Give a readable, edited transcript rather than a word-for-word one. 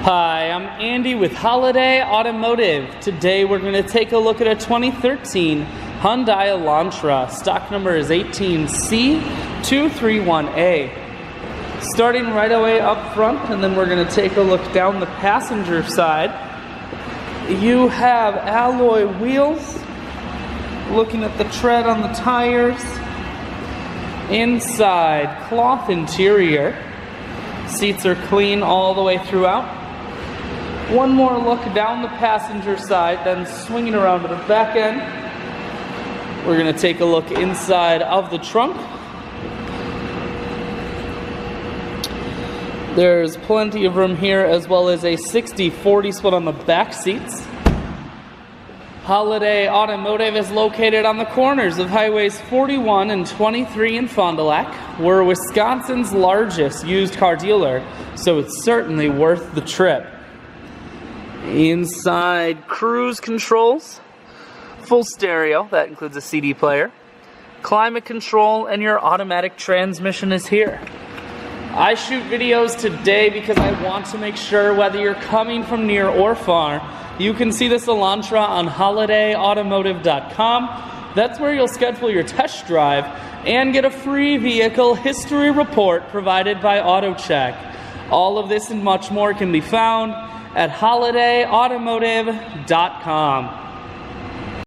Hi, I'm Andy with Holiday Automotive. Today we're going to take a look at a 2013 Hyundai Elantra. Stock number is 18C231A. Starting right away up front, and then we're going to take a look down the passenger side. You have alloy wheels. Looking at the tread on the tires. Inside, cloth interior. Seats are clean all the way throughout. One more look down the passenger side, then swinging around to the back end. We're going to take a look inside of the trunk. There's plenty of room here, as well as a 60-40 split on the back seats. Holiday Automotive is located on the corners of highways 41 and 23 in Fond du Lac. We're Wisconsin's largest used car dealer, so it's certainly worth the trip. Inside, cruise controls, full stereo, that includes a CD player, climate control, and your automatic transmission is here. I shoot videos today because I want to make sure whether you're coming from near or far, you can see this Elantra on holidayautomotive.com. That's where you'll schedule your test drive and get a free vehicle history report provided by AutoCheck. All of this and much more can be found at holidayautomotive.com.